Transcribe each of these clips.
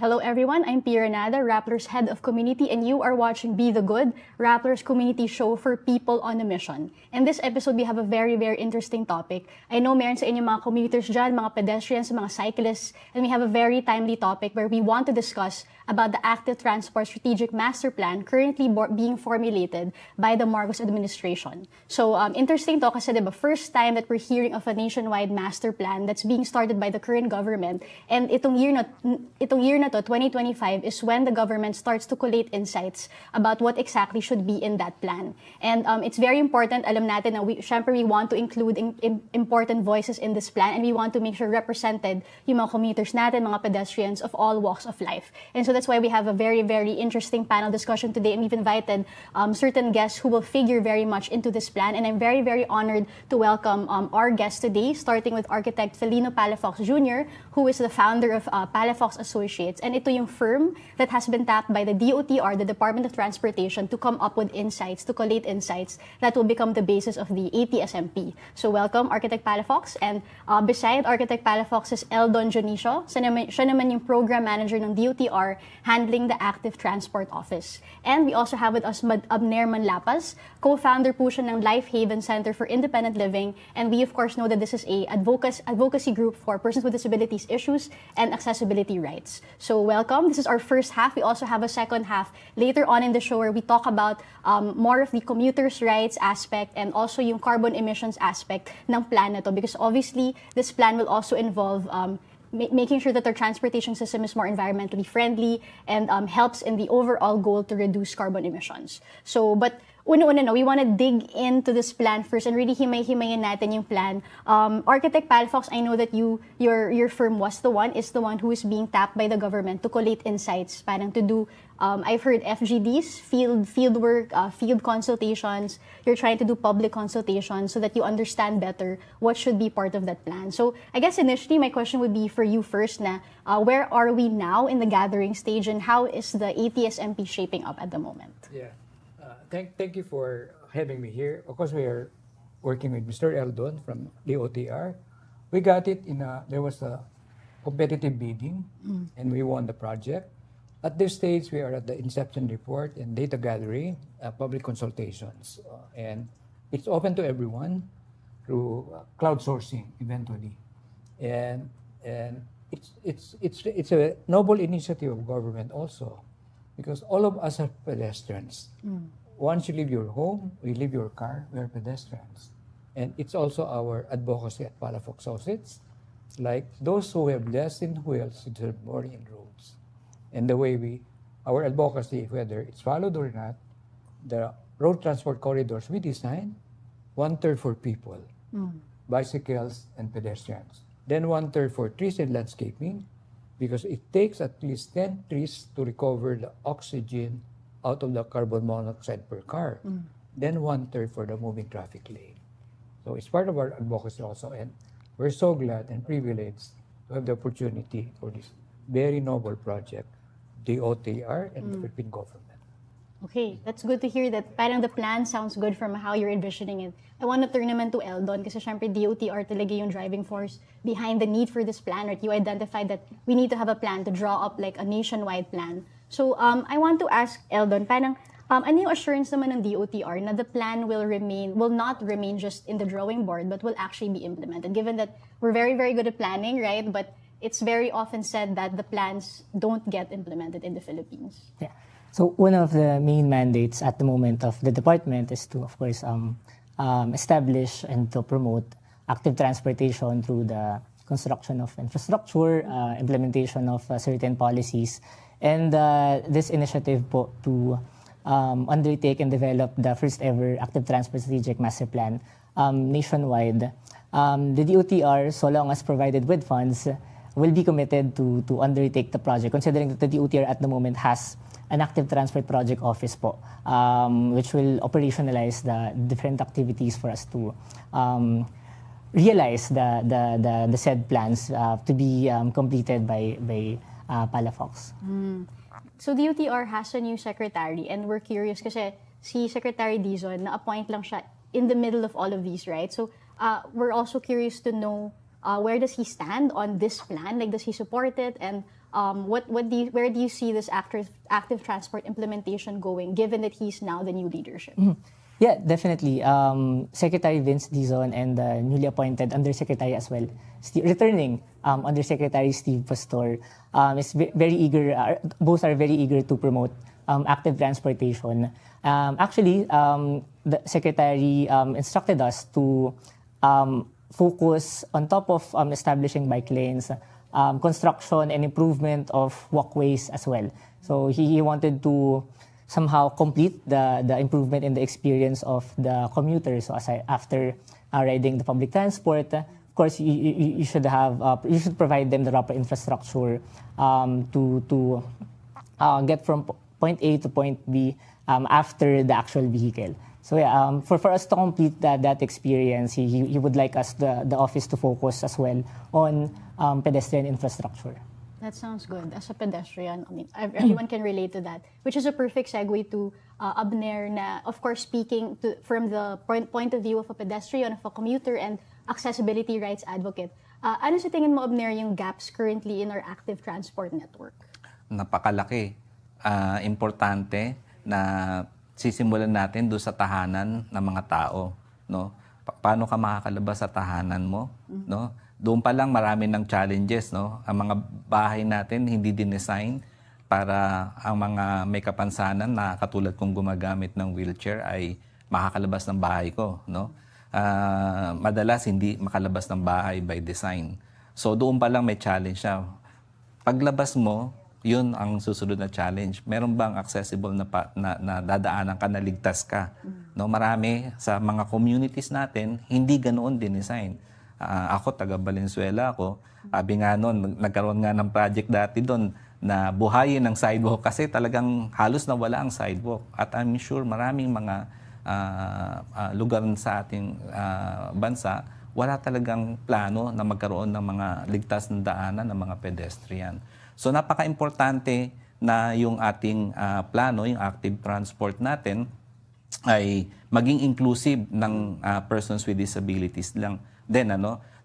Hello everyone, I'm Pia Renada, Rappler's Head of Community, and you are watching Be the Good, Rappler's community show for people on a mission. In this episode, we have a very interesting topic. I know meron sa inyo mga commuters dyan, mga pedestrians, mga cyclists, and we have a very timely topic where we want to discuss about the Active Transport Strategic Master Plan currently being formulated by the Marcos administration. So, interesting to kasi diba, first time that we're hearing of a nationwide master plan that's being started by the current government, and itong year na to, 2025, is when the government starts to collate insights about what exactly should be in that plan. And it's very important, alam natin na we want to include important voices in this plan, and we want to make sure represented yung mga commuters natin, mga pedestrians of all walks of life. And so that's why we have a very interesting panel discussion today, and we've invited certain guests who will figure very much into this plan. And I'm very honored to welcome our guests today, starting with architect Felino Palafox Jr., who is the founder of Palafox Associates. And ito yung firm that has been tapped by the DOTR, the Department of Transportation, to come up with insights, to collate insights that will become the basis of the ATSMP. So welcome, Architect Palafox. And beside Architect Palafox is Eldon Jonicio. Siya naman yung program manager ng DOTR handling the Active Transport Office. And we also have with us Abner Manlapas, co-founder po siya ng Life Haven Center for Independent Living. And we of course know that this is a advocacy group for persons with disabilities issues and accessibility rights. So welcome. This is our first half. We also have a second half later on in the show where we talk about more of the commuters' rights aspect and also yung carbon emissions aspect ng plan na to, because obviously this plan will also involve making sure that our transportation system is more environmentally friendly and helps in the overall goal to reduce carbon emissions. So, but una-una no, we want to dig into this plan first and really himay-himayin natin yung plan. Architect Palafox, I know that your firm is the one who is being tapped by the government to collate insights, parang to do, I've heard FGDs, field work, field consultations. You're trying to do public consultations so that you understand better what should be part of that plan. So I guess initially my question would be for you first na, where are we now in the gathering stage and how is the ATSMP shaping up at the moment? Yeah. Thank you for having me here. Of course, we are working with Mr. Eldon from the OTR. We got it there was a competitive bidding, and we won the project. At this stage, we are at the inception report and data gathering, public consultations, and it's open to everyone through crowdsourcing eventually. And it's a noble initiative of government also, because all of us are pedestrians. Once you leave your home, you leave your car, we are pedestrians. And it's also our advocacy at Palafox Associates, like those who have less in wheels deserve more in roads. And the way our advocacy, whether it's followed or not, the road transport corridors we design, 1/3 for people, bicycles and pedestrians. Then 1/3 for trees and landscaping, because it takes at least 10 trees to recover the oxygen out of the carbon monoxide per car. Then 1/3 for the moving traffic lane. So it's part of our advocacy also, and we're so glad and privileged to have the opportunity for this very noble project, the OTR and the Philippine government. Okay, that's good to hear that parang the plan sounds good from how you're envisioning it. I want to turn naman to Eldon kasi syempre DOTR talaga yung driving force behind the need for this plan, right? You identified that we need to have a plan to draw up like a nationwide plan. So I want to ask Eldon, parang ano yung assurance naman ng DOTR na the plan will not remain just in the drawing board but will actually be implemented, given that we're very good at planning, right? But it's very often said that the plans don't get implemented in the Philippines. Yeah. So one of the main mandates at the moment of the department is to, of course, establish and to promote active transportation through the construction of infrastructure, implementation of certain policies, and this initiative po to undertake and develop the first ever active transport strategic master plan nationwide. The DOTR, so long as provided with funds, will be committed to undertake the project, considering that the DOTR at the moment has an active transport project office po, which will operationalize the different activities for us to realize the said plans to be completed by Palafox. So DOTR has a new secretary, and we're curious kasi si Secretary Dizon na-appoint lang siya in the middle of all of these, right? So we're also curious to know where does he stand on this plan? Like, does he support it? And where do you see this active transport implementation going, given that he's now the new leadership? Yeah, definitely. Secretary Vince Dizon and the newly appointed Undersecretary as well, returning Undersecretary Steve Pastor, is very eager. Both are very eager to promote active transportation. Actually, the Secretary instructed us to focus on top of establishing bike lanes, construction and improvement of walkways as well. So he wanted to somehow complete the improvement in the experience of the commuters. So after riding the public transport, of course, you should provide them the proper infrastructure to get from point A to point B after the actual vehicle. So yeah, for us to complete that experience, he would like us, the office, to focus as well on pedestrian infrastructure. That sounds good. As a pedestrian, I mean, everyone can relate to that, which is a perfect segue to Abner na, of course, speaking from the point of view of a pedestrian, of a commuter, and accessibility rights advocate. Ano sa tingin mo, Abner, yung gaps currently in our active transport network? Napakalaki. Importante na sisimulan natin doon sa tahanan ng mga tao. No? Paano ka makakalabas sa tahanan mo? No? Doon pa lang marami ng challenges, no? Ang mga bahay natin hindi din-design para ang mga may kapansanan na katulad kong gumagamit ng wheelchair ay makakalabas ng bahay ko, no? Madalas hindi makalabas ng bahay by design. So doon pa lang may challenge siya. Paglabas mo, yun ang susunod na challenge. Meron bang accessible na dadaanan ka, na ligtas ka? No, marami sa mga communities natin hindi ganoon din-design. Ako, taga Valenzuela ako. Sabi nga noon, nagkaroon nga ng project dati doon na buhayin ng sidewalk kasi talagang halos nawala ang sidewalk. At I'm sure maraming mga lugar sa ating bansa, wala talagang plano na magkaroon ng mga ligtas na daanan ng mga pedestrian. So napaka-importante na yung ating plano, yung active transport natin, ay maging inclusive ng persons with disabilities lang. Then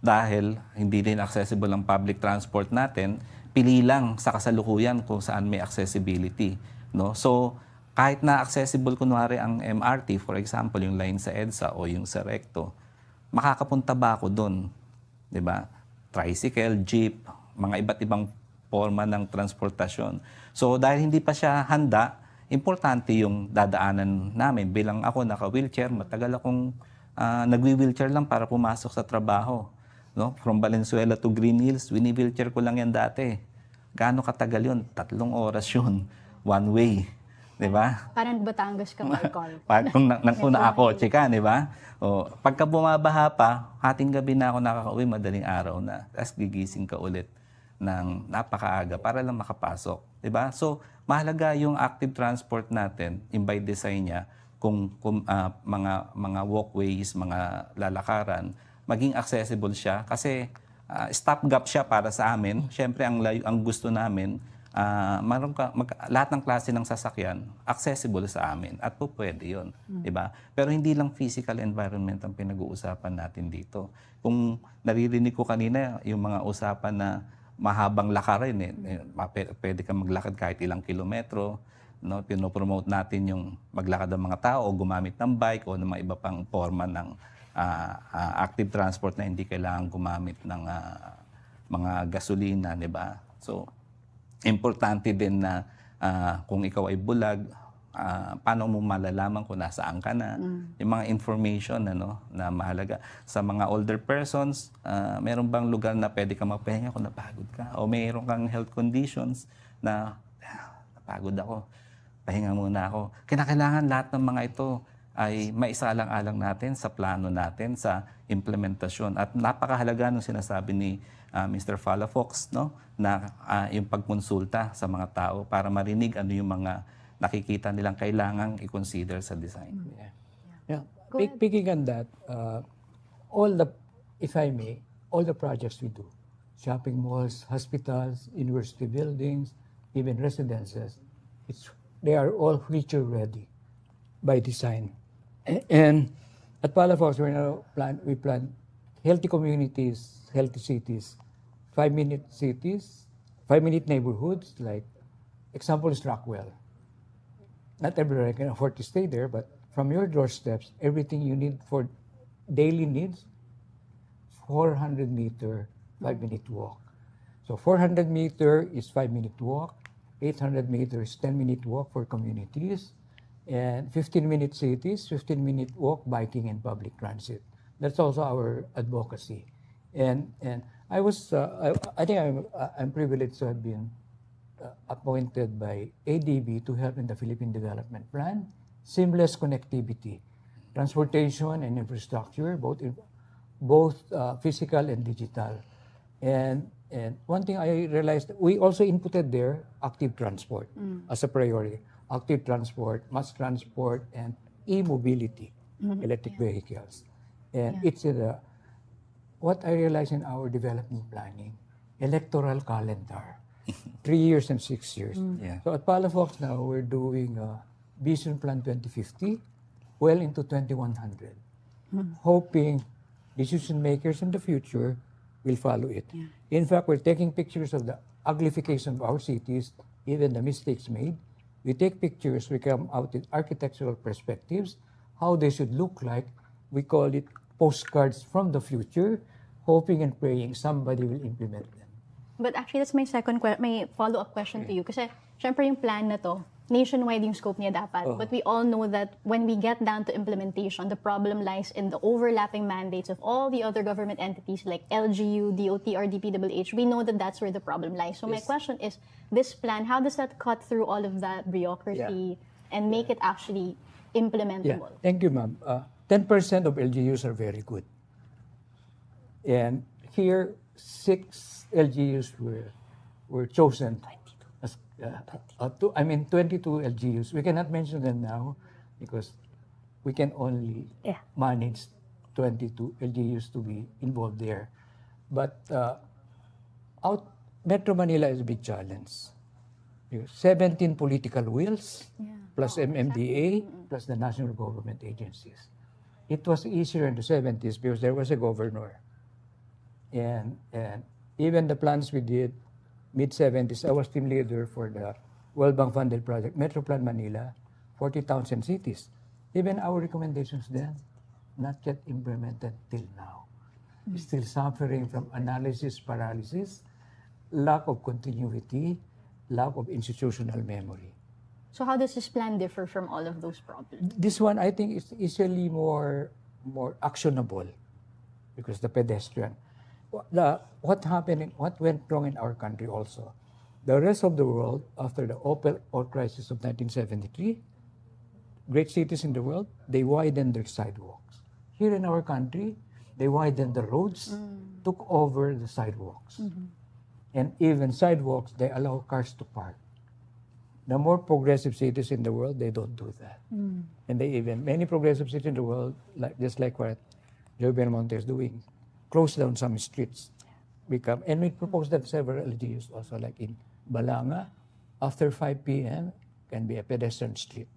dahil hindi din accessible ang public transport natin, pili lang sa kasalukuyan kung saan may accessibility, no? So kahit na accessible kunwari ang MRT, for example, yung line sa EDSA o yung sa Recto, makakapunta ba ako doon? 'Di ba? Tricycle, jeep, mga iba't ibang forma ng transportasyon. So dahil hindi pa siya handa, importante yung dadaanan namin. Bilang ako naka-wheelchair, matagal akong nagwi-wheelchair lang para pumasok sa trabaho. No? From Valenzuela to Green Hills, wini-wheelchair ko lang yan dati. Gaano katagal yun? 3 oras yun. One way. Diba? Parang Batangas ka, Marcol. Kung nanguna ako, chika, diba? O, pagka bumabaha pa, hating gabi na ako nakaka-uwi, madaling araw na. Tapos gigising ka ulit ng napakaaga para lang makapasok. Diba? So, mahalaga yung active transport natin, yung by design niya, kung mga walkways, mga lalakaran, maging accessible siya. Kasi stopgap siya para sa amin. Siyempre, ang gusto namin, lahat ng klase ng sasakyan, accessible sa amin. At po pwede yun. Diba? Pero hindi lang physical environment ang pinag-uusapan natin dito. Kung naririnig ko kanina, yung mga usapan na mahabang lakarin, pwede ka maglakad kahit ilang kilometro. No, pinopromote natin yung maglakad ng mga tao o gumamit ng bike o ng mga iba pang forma ng active transport na hindi kailangan gumamit ng mga gasolina, di ba? So, importante din na kung ikaw ay bulag, paano mo malalaman kung nasaan ka na? Yung mga information na mahalaga. Sa mga older persons, meron bang lugar na pwede ka magpahinga kung napagod ka? O mayroon kang health conditions na napagod ako, pahinga muna ako. Kinakailangan lahat ng mga ito ay maisalang-alang natin sa plano natin, sa implementasyon. At napakahalaga ng sinasabi ni Mr. Palafox, no? Na yung pagkonsulta sa mga tao para marinig ano yung mga nakikita nilang kailangang i-consider sa design. Yeah. Picking on that, if I may, all the projects we do, shopping malls, hospitals, university buildings, even residences, they are all future ready by design. And at Palafox, we plan healthy communities, healthy cities, 5-minute cities, 5-minute neighborhoods, like example is Rockwell. Not everybody can afford to stay there, but from your doorsteps, everything you need for daily needs, 400-meter, 5-minute walk. So 400-meter is 5-minute walk, 800-meter is 10-minute walk for communities, and 15-minute cities, 15-minute walk, biking, and public transit. That's also our advocacy. And I was, I think I'm privileged to have been appointed by ADB to help in the Philippine Development Plan, seamless connectivity, transportation and infrastructure, both physical and digital. And one thing I realized, we also inputted there active transport as a priority. Active transport, mass transport, and e-mobility, electric vehicles. And it's what I realized in our development planning, electoral calendar, 3 years and 6 years. Yeah. So at Palafox now, we're doing Vision Plan 2050, well into 2100, hoping decision makers in the future will follow it. Yeah. In fact, we're taking pictures of the uglification of our cities, even the mistakes made. We take pictures, we come out with architectural perspectives, how they should look like. We call it postcards from the future, hoping and praying somebody will implement them. But actually, that's my my follow-up question to you. Kasi, syempre yung plan na to, nationwide yung scope niya dapat. But we all know that when we get down to implementation, the problem lies in the overlapping mandates of all the other government entities like LGU, DOT, RDPWH. We know that that's where the problem lies. So my question is, this plan, how does that cut through all of that bureaucracy and make it actually implementable? Yeah. Thank you, ma'am. 10% of LGUs are very good. And here, 6 LGUs were chosen. 22 LGUs. We cannot mention them now because we can only manage 22 LGUs to be involved there. But Metro Manila is a big challenge. 17 political wills, plus MMDA, plus the national government agencies. It was easier in the 70s because there was a governor. And even the plans we did, mid-70s, I was team leader for the World Bank funded project, Metro Plan Manila, 40 towns and cities. Even our recommendations then, not yet implemented till now. Still suffering from analysis paralysis, lack of continuity, lack of institutional memory. So how does this plan differ from all of those problems? This one, I think, is easily more actionable because the pedestrian. What went wrong in our country also? The rest of the world, after the Opel oil crisis of 1973, great cities in the world, they widened their sidewalks. Here in our country, they widened the roads, took over the sidewalks. And even sidewalks, they allow cars to park. The more progressive cities in the world, they don't do that. And many progressive cities in the world, just like what Joe Belmonte is doing, close down some streets. And we propose that several LGUs also, like in Balanga, after 5 p.m. can be a pedestrian street.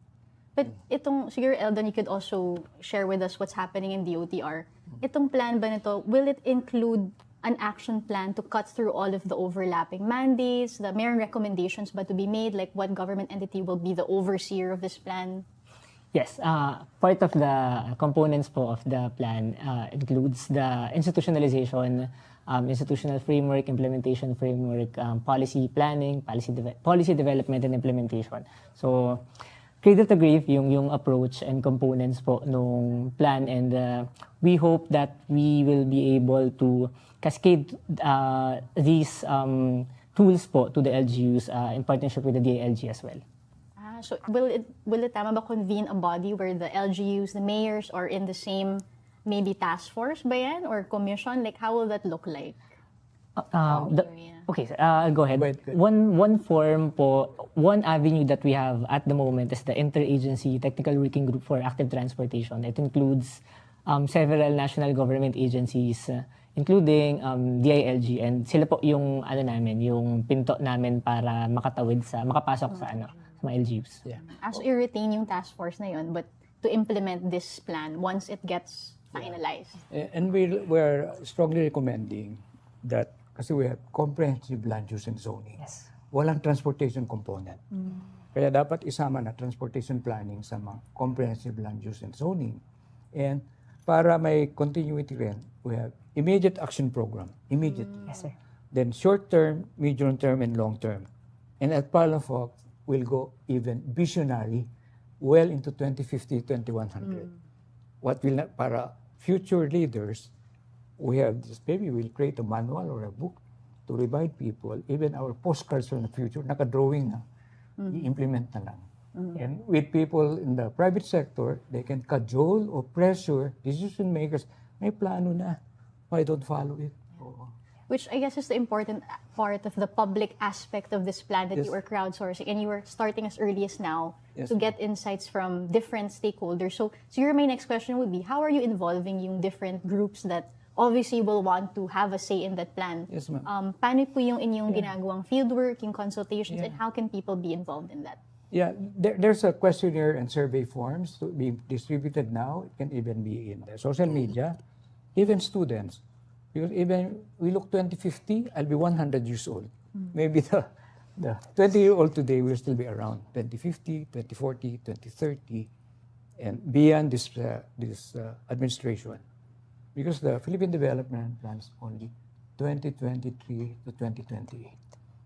But siguro Eldon, you could also share with us what's happening in DOTR. Itong plan ba nito, will it include an action plan to cut through all of the overlapping mandates, the mere recommendations but to be made, like what government entity will be the overseer of this plan? Yes, part of the components po of the plan includes the institutionalization, institutional framework, implementation framework, policy planning, policy development and implementation. So, cradle to grave yung approach and components po nung plan, and we hope that we will be able to cascade these tools po to the LGUs in partnership with the DILG as well. So will it tama ba convene a body where the LGUs, the mayors are in the same maybe task force ba yan or commission? Like how will that look like? Okay, I'll go ahead. One form po, one avenue that we have at the moment is the Interagency Technical Working Group for Active Transportation. It includes several national government agencies, including DILG, and sila po yung yung pinto namin para makapasok sa mga LGUs. So you retain yung task force na yun, but to implement this plan once it gets finalized. And we're strongly recommending that kasi we have comprehensive land use and zoning. Yes. Walang transportation component. Kaya dapat isama na transportation planning sa mga comprehensive land use and zoning. And para may continuity rin, we have immediate action program, immediately. Yes, sir. Then short term, medium term, and long term. And at Palafox, we'll go even visionary well into 2050, 2100. What will not, para future leaders, we have this, maybe we'll create a manual or a book to remind people, even our postcards from the future, naka-drawing na, i-implement na lang. And with people in the private sector, they can cajole or pressure decision makers, may plano na, why don't follow it? Oo. Which I guess is the important part of the public aspect of this plan that Yes. you were crowdsourcing, and you were starting as early as now Yes, to ma'am. get insights from different stakeholders. So my next question would be, how are you involving yung different groups that obviously will want to have a say in that plan? Yes, ma'am. Paano po yung inyong ginagawang fieldwork, yung consultations, and Yeah. how can people be involved in that? Yeah, there's a questionnaire and survey forms to be distributed now. It can even be in the social media, even students. Because even we look 2050, I'll be 100 years old. Maybe the 20-year-old today will still be around 2050, 2040, 2030, and beyond this administration. Because the Philippine Development Plan is only 2023 to 2028.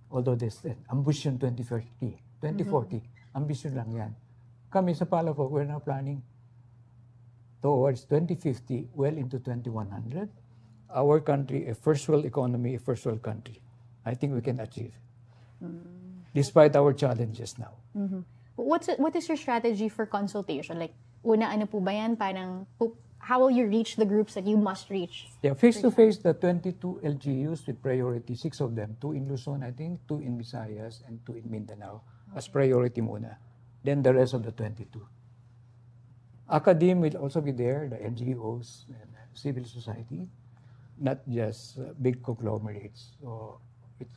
Although there's an ambition 2040, ambition lang yan. Kami sa Palafox, we're now planning towards 2050, well into 2100. Our country, a first world economy, a first world country. I think we can achieve. Despite our challenges now. What is your strategy for consultation? Like, una, ano po ba yan? Parang, how will you reach the groups that you must reach? Yeah, face-to-face, the 22 LGUs with priority, 6 of them, 2 in Luzon, I think, 2 in Visayas, and 2 in Mindanao, as priority muna. Then the rest of the 22. Academe will also be there, the NGOs, and civil society, not just big conglomerates. So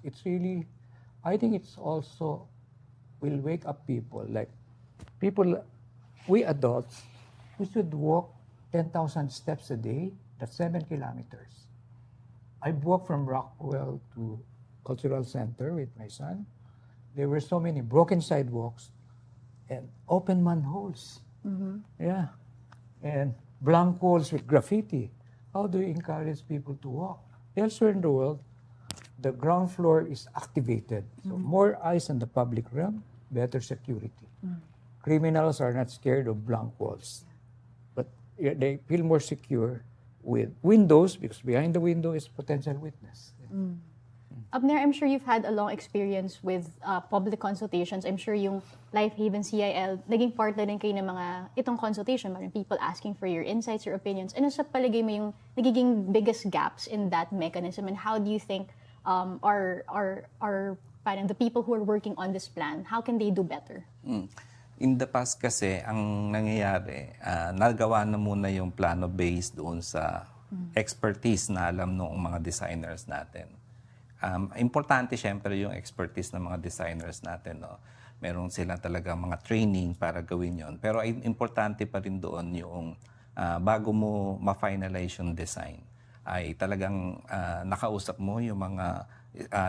it's really, I think it's also will wake up people, like people, we adults, we should walk 10,000 steps a day, that's 7 kilometers. I walked from Rockwell to Cultural Center with my son. There were so many broken sidewalks and open manholes. Yeah. And blank walls with graffiti. How do you encourage people to walk? Elsewhere in the world, the ground floor is activated. So more eyes on the public realm, better security. Criminals are not scared of blank walls. But they feel more secure with windows, because behind the window is potential witness. Abner, I'm sure you've had a long experience with public consultations. I'm sure yung Life Haven CIL, naging part na rin kayo ng mga itong consultation, maraming people asking for your insights, your opinions. Ano sa palagay mo yung nagiging biggest gaps in that mechanism, and how do you think our parang the people who are working on this plan, how can they do better? In the past kasi, ang nangyayari, nagawa na muna yung plano based doon sa expertise na alam ng mga designers natin. Importante siyempre yung expertise ng mga designers natin. No? Meron sila talaga mga training para gawin yon. Pero importante pa rin doon yung bago mo ma-finalize yung design, ay talagang nakausap mo yung mga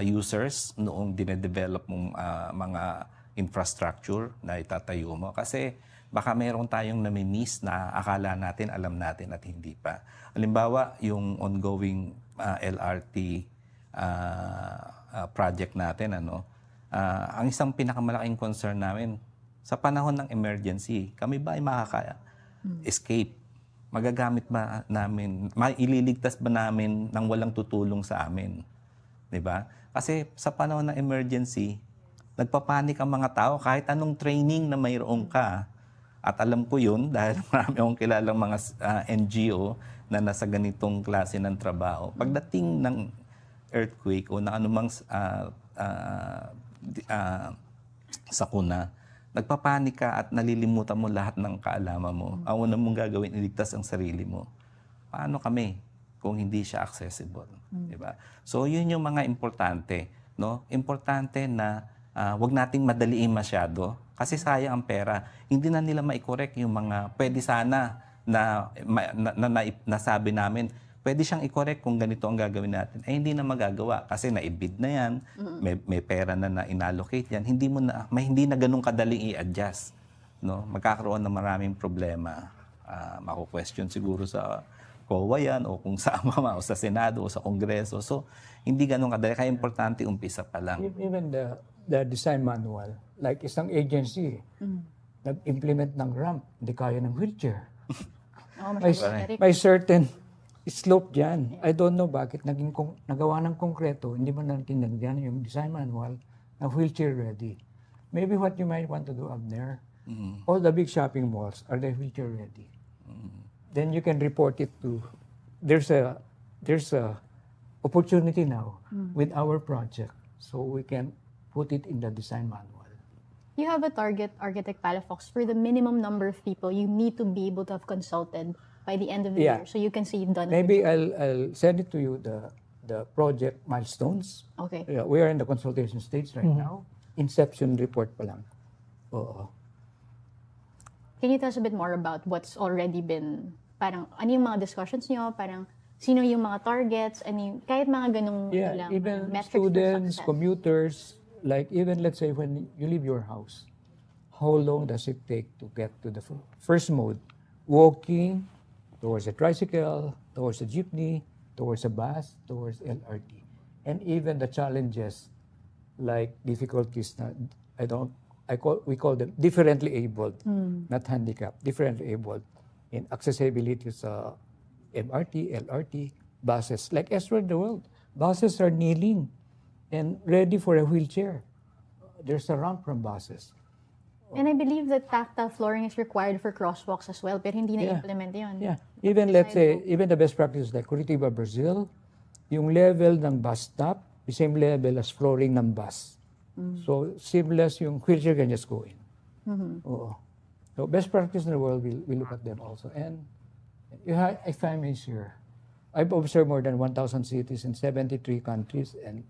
users noong dinedevelop mong mga infrastructure na itatayo mo. Kasi baka meron tayong nami-miss na akala natin, alam natin at hindi pa. Halimbawa, yung ongoing LRT project natin, ang isang pinakamalaking concern namin, sa panahon ng emergency, kami ba ay makaka-escape? Magagamit ba namin, maililigtas ba namin nang walang tutulong sa amin? Diba? Kasi sa panahon ng emergency, nagpapanik ang mga tao kahit anong training na mayroon ka. At alam ko yun dahil marami akong kilalang mga NGO na nasa ganitong klase ng trabaho. Pagdating ng earthquake o na anumang sakuna, nagpapanik ka at nalilimutan mo lahat ng kaalaman mo. Ang una mong gagawin, iligtas ang sarili mo. Paano kami kung hindi siya accessible? Diba? So, yun yung mga importante. No? Importante na wag nating madaliin masyado kasi sayang ang pera. Hindi na nila mai-correct yung mga pwede sana nasabi namin, pwede siyang i-correct kung ganito ang gagawin natin. Eh, hindi na magagawa kasi na-bid na yan, may pera na inallocate yan, hindi na ganun kadaling i-adjust. No? Magkakaroon ng maraming problema. Mako-question siguro sa COA yan, o kung sa o sa Senado, o sa Kongreso. So, hindi ganun kadali. Kaya importante, umpisa pa lang. Even the design manual, like isang agency, nag-implement ng ramp, hindi kaya ng wheelchair. May certain slope dyan. I don't know bakit nagawa ng konkreto, hindi man natin nandiyan yung design manual na wheelchair ready. Maybe what you might want to do up there, all the big shopping malls, are they wheelchair ready? Then you can report it to, there's a opportunity now with our project, so we can put it in the design manual. You have a target, Architect Palafox, for the minimum number of people you need to be able to have consulted by the end of the year, so you can say you've done it. Maybe I'll send it to you, the project milestones. Okay. Yeah, we are in the consultation stage right now. Inception report pa lang. Oo. Can you tell us a bit more about what's already been, parang, ano yung mga discussions nyo, parang, sino yung mga targets, kahit mga ganong lang, even metrics students, for success. commuters, like even let's say when you leave your house, how long does it take to get to the first mode? Walking, towards a tricycle, towards a jeepney, towards a bus, towards LRT. And even the challenges, like difficulties na we call them differently abled, not handicapped, differently abled in accessibility sa MRT, LRT, buses. Like elsewhere in the world, buses are kneeling and ready for a wheelchair. There's a ramp from buses. And I believe that tactile flooring is required for crosswalks as well, pero hindi na-implement yun. Yeah. Even, let's say, even the best practices like Curitiba, Brazil, yung level ng bus stop, the same level as flooring ng bus. So, seamless yung wheelchair can just go in. Oo. So, best practice in the world, we look at them also. And if I may share, I've observed more than 1,000 cities in 73 countries and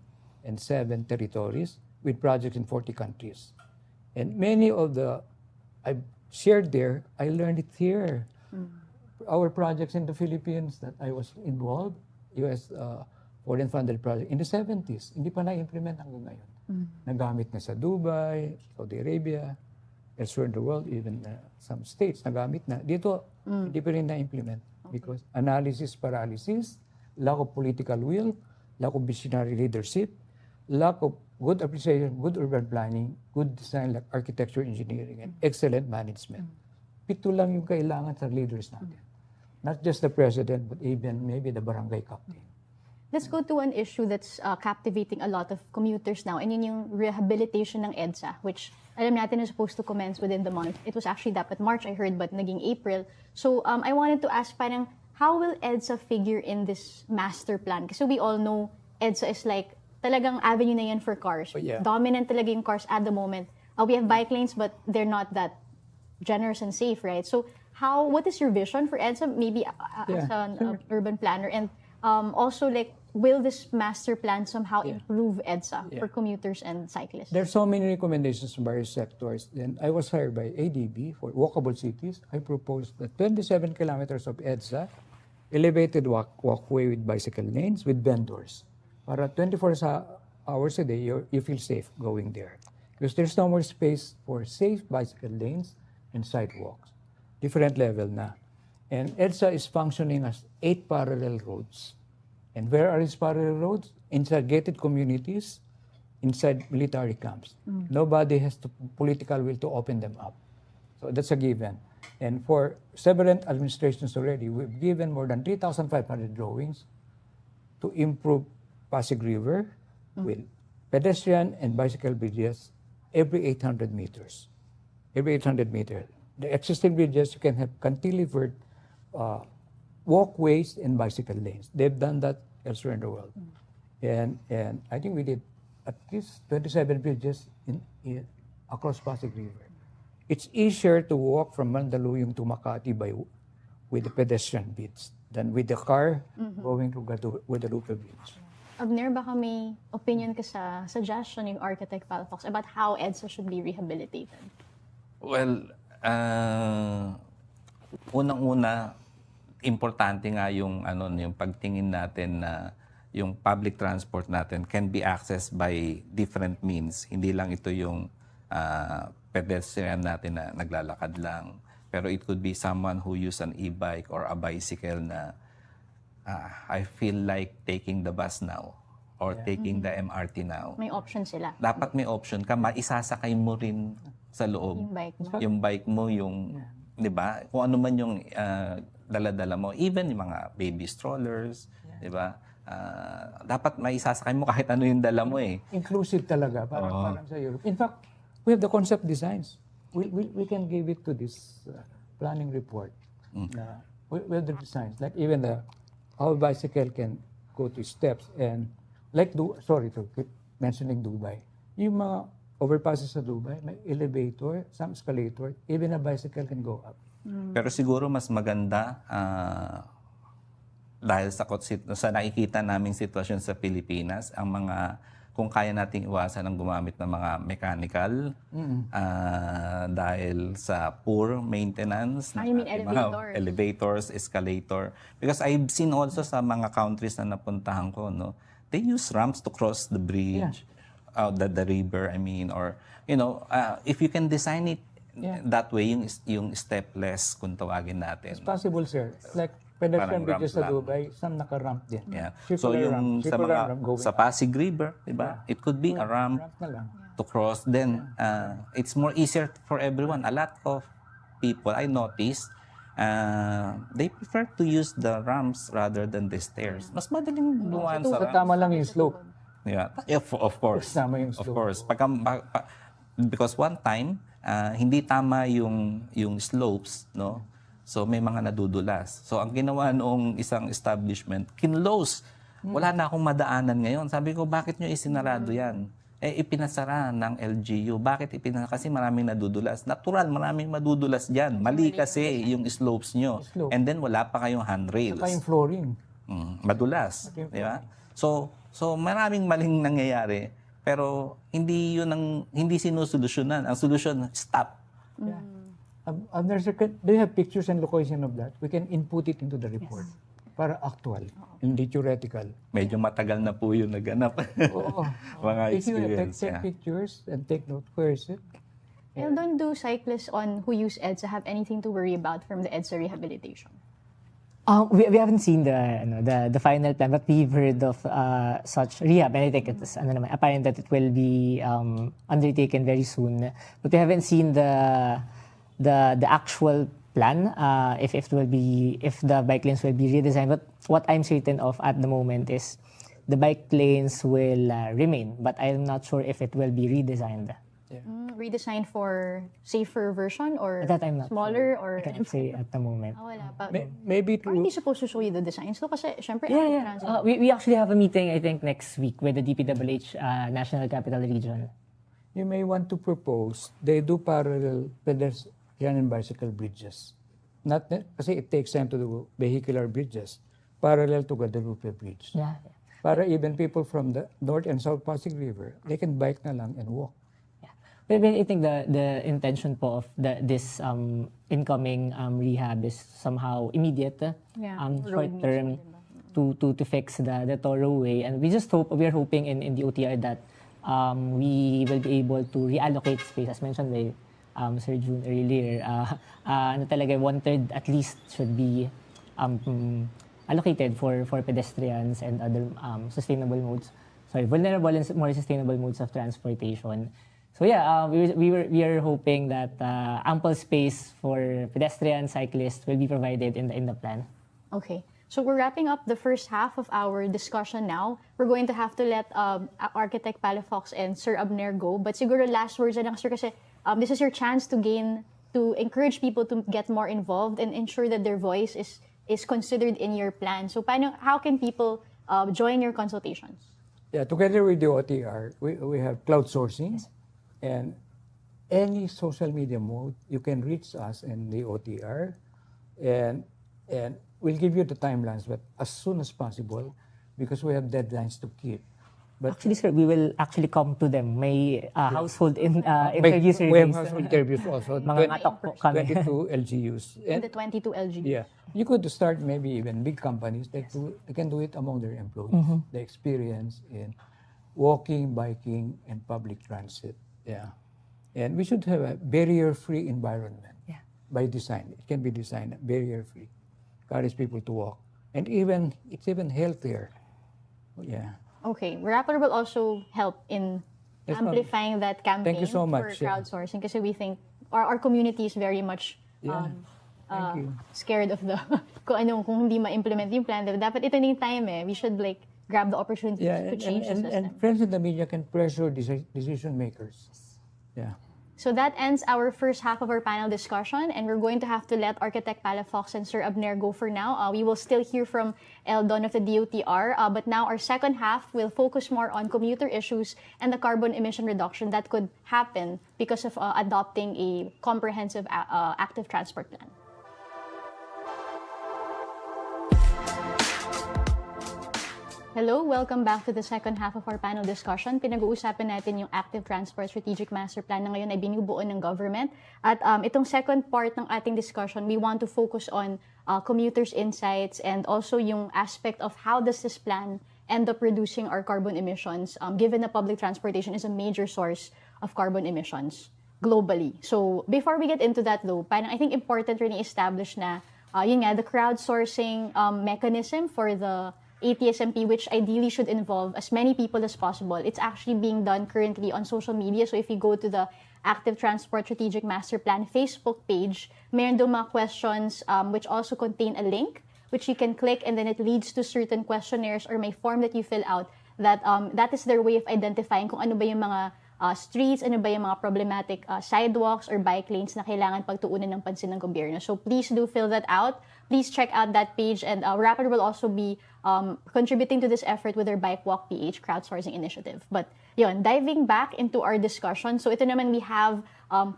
7 territories with projects in 40 countries. And many of I've shared there, I learned it here. Our projects in the Philippines that I was involved, U.S. Foreign Funded Project, in the 70s, hindi pa na-implement hanggang ngayon. Nagamit na sa Dubai, Saudi Arabia, elsewhere in the world, even some states nagamit na. Dito, hindi pa rin na-implement because analysis paralysis, lack of political will, lack of visionary leadership, lack of good appreciation, good urban planning, good design like architecture, engineering, and excellent management. Pito lang yung kailangan sa leaders natin. Not just the president, but even maybe the barangay captain. Let's go to an issue that's captivating a lot of commuters now, and yun yung rehabilitation ng EDSA, which alam natin is supposed to commence within the month. It was actually dapat March, I heard, but naging April. So I wanted to ask, parang, how will EDSA figure in this master plan? Kasi we all know EDSA is like, talagang avenue na yan for cars. Dominant talaga yung cars at the moment. We have bike lanes, but they're not that generous and safe, right? So what is your vision for EDSA, maybe as an urban planner? And also, like, will this master plan somehow improve EDSA for commuters and cyclists? There's so many recommendations from various sectors. Then I was hired by ADB for walkable cities. I proposed that 27 kilometers of EDSA, elevated walkway with bicycle lanes, with vendors. Para 24 hours a day, you feel safe going there. Because there's no more space for safe bicycle lanes and sidewalks. Different level na. And EDSA is functioning as 8 parallel roads. And where are these parallel roads? Inside gated communities, inside military camps. Nobody has the political will to open them up. So that's a given. And for several administrations already, we've given more than 3,500 drawings to improve Pasig River with pedestrian and bicycle bridges every 800 meters. Every 800 meters. The existing bridges, you can have cantilevered walkways and bicycle lanes. They've done that elsewhere in the world. And I think we did at least 27 bridges across Pasig River. It's easier to walk from Mandaluyong to Makati with the pedestrian bits than with the car going to Guadalupe Bridge. Abner, baka may opinion ka sa suggestion yung Architect Palafox about how EDSA should be rehabilitated? Well, unang-una, importante nga yung yung pagtingin natin na yung public transport natin can be accessed by different means. Hindi lang ito yung pedestrian natin na naglalakad lang. Pero it could be someone who use an e-bike or a bicycle na I feel like taking the bus now or taking the MRT now. May option sila. Dapat may option ka, maisasakay mo rin sa loob. Yung bike mo. Yung 'di ba? Kung ano man yung dala-dala mo, even yung mga baby strollers, 'di ba? Dapat maisasakay mo kahit ano yung dala mo eh. Inclusive talaga, parang sa Europe. In fact, we have the concept designs. We can give it to this planning report. We have the designs, like even how a bicycle can go to steps and like sorry to keep mentioning Dubai. Yung mga overpasses sa Dubai, may elevator, some escalator, even a bicycle can go up. Pero siguro mas maganda dahil sa nakikita naming sitwasyon sa Pilipinas, ang mga kung kaya nating iwasan ang gumamit ng mga mechanical dahil sa poor maintenance You mean ating elevators? mga elevators, escalator. Because I've seen also sa mga countries na napuntahan ko, no, they use ramps to cross the bridge, the river, I mean, or if you can design it that way, yung stepless kung tawagin natin. It's possible, sir. Like pedestrian bridges sa Dubai, some naka-ramp din. Yeah. So yung sa Pasig River, di ba? It could be a ramp to cross. Then it's more easier for everyone. A lot of people I noticed they prefer to use the ramps rather than the stairs. Mas madaling dumaan sa ramps. Tama lang yung slope. Yeah, of course. Tama yung slope. Of course. Because one time hindi tama yung slopes, no? So may mga nadudulas. So ang ginawa noong isang establishment, kinlose. Wala na akong madaanan ngayon. Sabi ko, bakit nyo isinarado yan? Ipinasara ng LGU. Bakit ipinasara? Kasi maraming nadudulas. Natural, maraming madudulas dyan. Mali kasi yung slopes nyo. And then wala pa kayong handrails. Saka yung flooring. Madulas. Di ba? So maraming maling nangyayari. Pero hindi sinusolusyonan. Ang solusyon, stop. Yeah. Do you have pictures and location of that? We can input it into the report. Para actual, hindi theoretical. Medyo matagal na po yung naganap. Mga If you experience. take pictures and take note, where is it? And don't do cyclists who use EDSA have anything to worry about from the EDSA rehabilitation? We haven't seen the final plan, but we've heard of such rehab, and I think it's apparent that it will be undertaken very soon. But we haven't seen the actual plan if the bike lanes will be redesigned. But what I'm certain of at the moment is the bike lanes will remain, but I'm not sure if it will be redesigned. Redesigned for safer version or That I'm not smaller sure. or I can't say at the moment. wala pa. Maybe Aren't they supposed to show you the designs? So kasi syempre Yeah. We actually have a meeting, I think, next week with the DPWH National Capital Region. you may want to propose, they do parallel pedestrian and bicycle bridges. Kasi it takes time to do vehicular bridges parallel to Guadalupe Bridge. Yeah. Para even people from the North and South Pasig River, they can bike na lang and walk. But I think the intention po of this incoming rehab is somehow immediate, short term, to fix the Toroway, and we are hoping in the OTR that we will be able to reallocate space, as mentioned by Sir June earlier. Talaga 1/3 at least should be allocated for pedestrians and other vulnerable and more sustainable modes of transportation. So we are hoping that ample space for pedestrians, cyclists will be provided in the plan. Okay. So we're wrapping up the first half of our discussion now. We're going to have to let Architect Palafox and Sir Abner go. But siguro last words na lang, Sir, kasi this is your chance to encourage people to get more involved and ensure that their voice is considered in your plan. So how can people join your consultations? Yeah, together with the OTR, we have cloud sourcing. And any social media mode, you can reach us in the OTR, and we'll give you the timelines, but as soon as possible, because we have deadlines to keep. But Actually, sir, we will actually come to them. May household interview we have surveys. household interviews also. Mga ngatok po kami. 22 LGUs. In the 22 LGUs. Yeah, you could start maybe even big companies. They can do it among their employees. The experience in walking, biking, and public transit. Yeah, and we should have a barrier-free environment. Yeah. By design, it can be designed barrier-free, encourage people to walk, and it's even healthier. Yeah. Okay, Rappler will also help in Yes, ma'am. amplifying that campaign Thank you so much, for yeah. crowdsourcing because we think our community is very much Yeah. Thank you. scared of the kung hindi ma-implement yung plan. Dapat ito na yung time we should like grab the opportunity Yeah, to change the system. and friends in the media can pressure decision makers. Yeah. So that ends our first half of our panel discussion, and we're going to have to let Architect Palafox and Sir Abner go for now. We will still hear from Eldon of the DOTR, but now our second half will focus more on commuter issues and the carbon emission reduction that could happen because of adopting a comprehensive active transport plan. Hello, welcome back to the second half of our panel discussion. Pinag-uusapan natin yung Active Transport Strategic Master Plan na ngayon ay binubuo ng government. At itong second part ng ating discussion, we want to focus on commuters' insights and also yung aspect of how does this plan end up reducing our carbon emissions, given that public transportation is a major source of carbon emissions globally. So before we get into that though, parang I think important rin i-establish na the crowdsourcing mechanism for the ATSMP, which ideally should involve as many people as possible. It's actually being done currently on social media. So if you go to the Active Transport Strategic Master Plan Facebook page, meron doon mga questions which also contain a link which you can click, and then it leads to certain questionnaires or may form that you fill out that is their way of identifying kung ano ba yung mga streets, ano ba yung mga problematic sidewalks or bike lanes na kailangan pagtuunan ng pansin ng gobyerno. So please do fill that out. Please check out that page, and Rapid will also be contributing to this effort with their Bike Walk PH crowdsourcing initiative. But yun, diving back into our discussion, so ito naman we have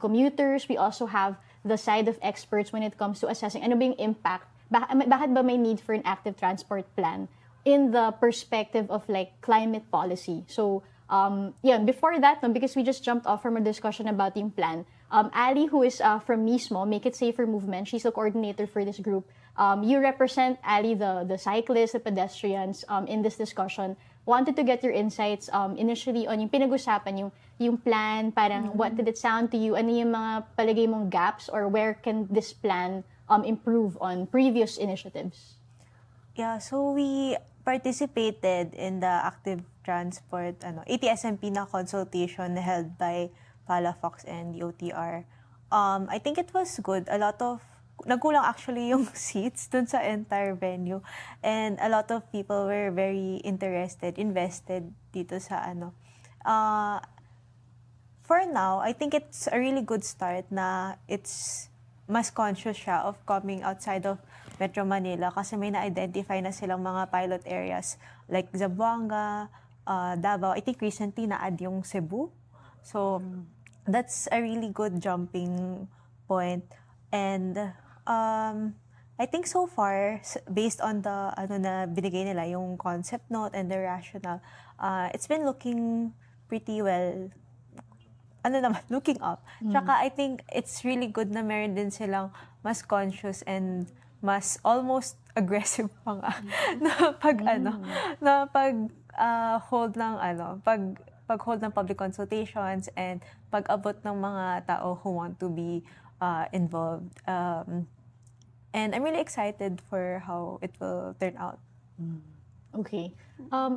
commuters, we also have the side of experts when it comes to assessing ano ba yung impact, bakit ba may need for an active transport plan in the perspective of like climate policy. So before that, because we just jumped off from a discussion about yung plan, Ali, who is from Mismo, Make It Safer Movement, she's the coordinator for this group. You represent, Ali, the cyclists, the pedestrians in this discussion. Wanted to get your insights initially on yung pinag-usapan, yung plan, parang what did it sound to you? Ano yung mga palagay mong gaps, or where can this plan improve on previous initiatives? Yeah, so we participated in the active transport ATSMP na consultation held by Palafox and DOTR. I think it was good. A lot of nagkulang actually yung seats dun sa entire venue, and a lot of people were very invested dito sa for now, I think it's a really good start na it's mas conscious siya of coming outside of Metro Manila kasi may na-identify na silang mga pilot areas like Zamboanga, Davao. I think recently na-add yung Cebu. So, that's a really good jumping point. And I think so far, based on the na binigay nila, yung concept note and the rationale, it's been looking pretty well. Looking up. Tsaka I think it's really good na meron din silang mas conscious and mas almost aggressive pa nga na hold ng public consultations and pag-abot ng mga tao who want to be involved. And I'm really excited for how it will turn out. Okay.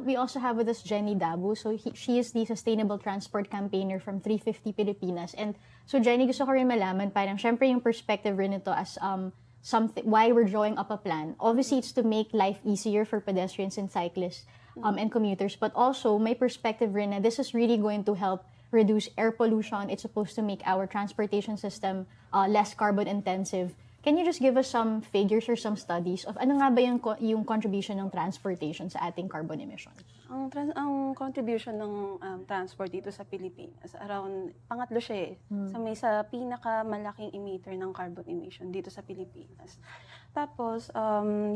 We also have with us Jenny Dabu. So she is the Sustainable Transport Campaigner from 350 Pilipinas. And so Jenny, gusto ko rin malaman, parang syempre yung perspective rin ito as something, why we're drawing up a plan. Obviously, it's to make life easier for pedestrians and cyclists and commuters. But also, my perspective rin na this is really going to help reduce air pollution. It's supposed to make our transportation system less carbon intensive. Can you just give us some figures or some studies of ano nga ba yung contribution ng transportation sa ating carbon emissions? Ang contribution ng transport dito sa Pilipinas, around, pangatlo siya sa pinakamalaking emitter ng carbon emission dito sa Pilipinas. Tapos,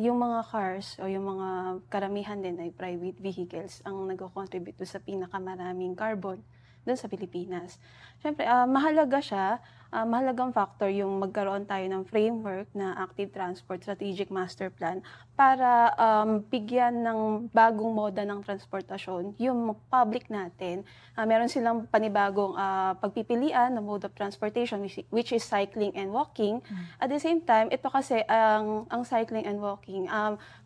yung mga cars o yung mga karamihan din ay private vehicles ang nag-contribute sa pinakamaraming carbon doon sa Pilipinas. Siyempre, mahalagang factor yung magkaroon tayo ng framework na Active Transport Strategic Master Plan para bigyan ng bagong moda ng transportasyon yung public natin. Meron silang panibagong pagpipilian na mode of transportation which is cycling and walking. At the same time, ito kasi ang cycling and walking,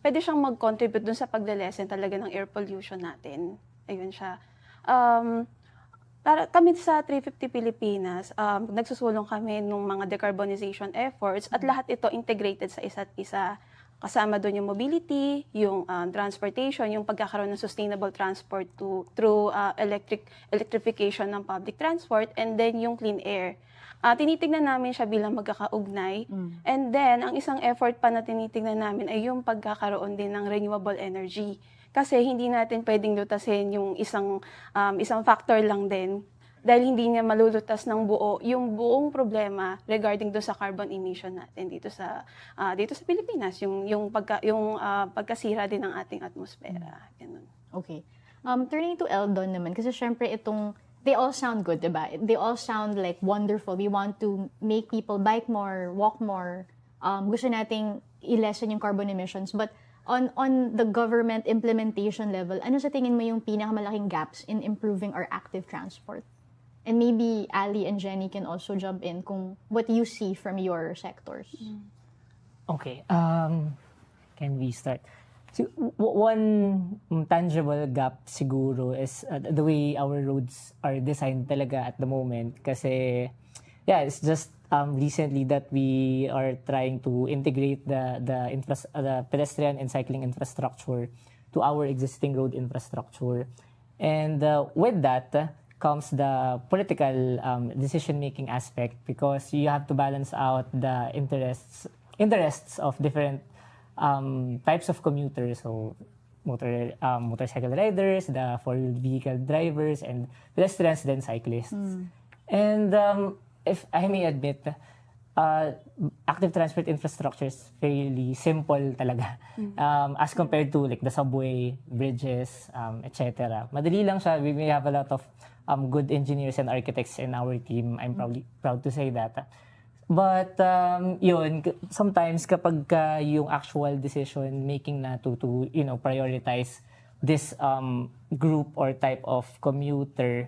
pwede siyang mag-contribute dun sa pagle-lessen talaga ng air pollution natin. Ayun siya. Kami sa 350 Pilipinas, nagsusulong kami ng mga decarbonization efforts at lahat ito integrated sa isa't isa. Kasama doon yung mobility, yung transportation, yung pagkakaroon ng sustainable transport through electrification ng public transport, and then yung clean air. Tinitignan namin siya bilang magkakaugnay. And then, ang isang effort pa na tinitignan namin ay yung pagkakaroon din ng renewable energy. Kasi hindi natin pwedeng lutasin yung isang factor lang din dahil hindi niya malulutas ng yung buong problema regarding do sa carbon emission natin dito sa Pilipinas, yung pagkasira din ng ating atmosfera. Ganun. Okay. Turning to Eldon naman, kasi syempre they all sound good, diba? They all sound like wonderful. We want to make people bike more, walk more. Gusto nating i-lessen yung carbon emissions. But on the government implementation level, ano sa tingin mo yung pinakamalaking gaps in improving our active transport? And maybe Ali and Jenny can also jump in kung what you see from your sectors. Okay. Can we start? So, one tangible gap siguro is the way our roads are designed talaga at the moment. Kasi, yeah, it's just recently that we are trying to integrate the pedestrian and cycling infrastructure to our existing road infrastructure. And with that comes the political decision-making aspect, because you have to balance out the interests of different types of commuters. So motorcycle riders, the four-wheel vehicle drivers, and pedestrians, then cyclists. And if I may admit, active transport infrastructure is fairly simple talaga as compared to like the subway, bridges, etc. Madali lang siya. We may have a lot of good engineers and architects in our team. I'm proud to say that. But yun, sometimes kapag yung actual decision making na to prioritize this group or type of commuter,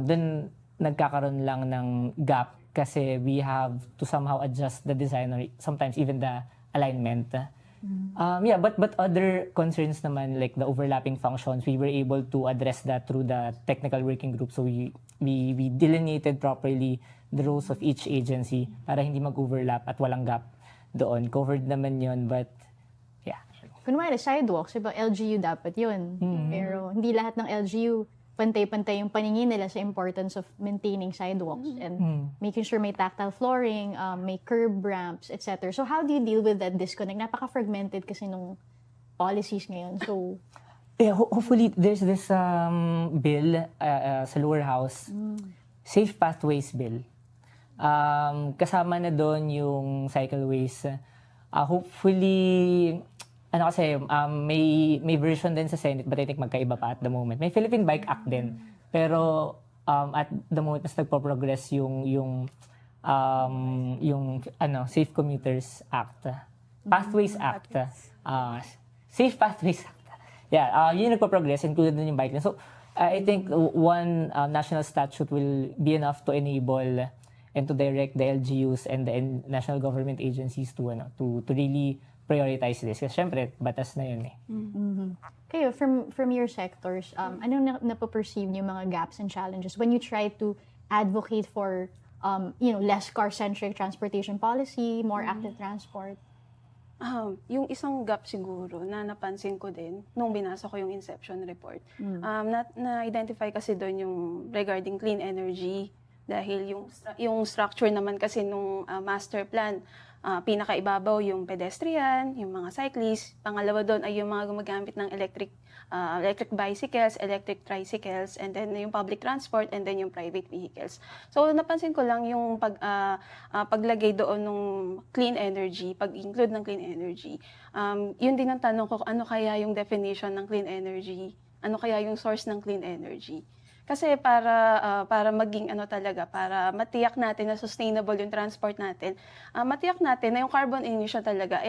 then nagkakaroon lang ng gap kasi we have to somehow adjust the design or sometimes even the alignment. But other concerns naman, like the overlapping functions, we were able to address that through the technical working group. So we delineated properly the roles of each agency para hindi mag-overlap at walang gap doon. Covered naman yun, but yeah. Kunwari, sidewalks, iba LGU dapat yun. Pero hindi lahat ng LGU pantay-pantay yung paningin nila sa importance of maintaining sidewalks and making sure may tactile flooring, may curb ramps, etc. So how do you deal with that disconnect? Napaka-fragmented kasi nung policies ngayon. So yeah, hopefully there's this bill sa lower house, Safe Pathways Bill. Kasama na doon yung cycleways. Hopefully may version din sa Senate, but I think magkaiba pa at the moment. May Philippine Bike Act din. Pero at the moment mas nagpo-progress yung Safe Commuters Act. Pathways Act. Safe Pathways Act. Yeah, yun nagpo-progress, included din yung bike lane. So I think one national statute will be enough to enable and to direct the LGUs and the national government agencies to really prioritize this. Kasi syempre, batas na yun eh. Kayo, from your sectors, ano napaperceive niyo mga gaps and challenges when you try to advocate for less car-centric transportation policy, more active transport? Yung isang gap siguro na napansin ko din nung binasa ko yung Inception report, na-identify kasi doon yung regarding clean energy, dahil yung structure naman kasi nung master plan, pinakaibabaw yung pedestrian, yung mga cyclists. Pangalawa doon ay yung mga gumagamit ng electric electric bicycles, electric tricycles, and then yung public transport, and then yung private vehicles. So napansin ko lang yung paglagay doon ng clean energy, pag-include ng clean energy. Yun din ang tanong ko, ano kaya yung definition ng clean energy? Ano kaya yung source ng clean energy? Kasi para maging ano talaga, para matiyak natin na sustainable yung transport natin, matiyak natin na yung carbon emission talaga,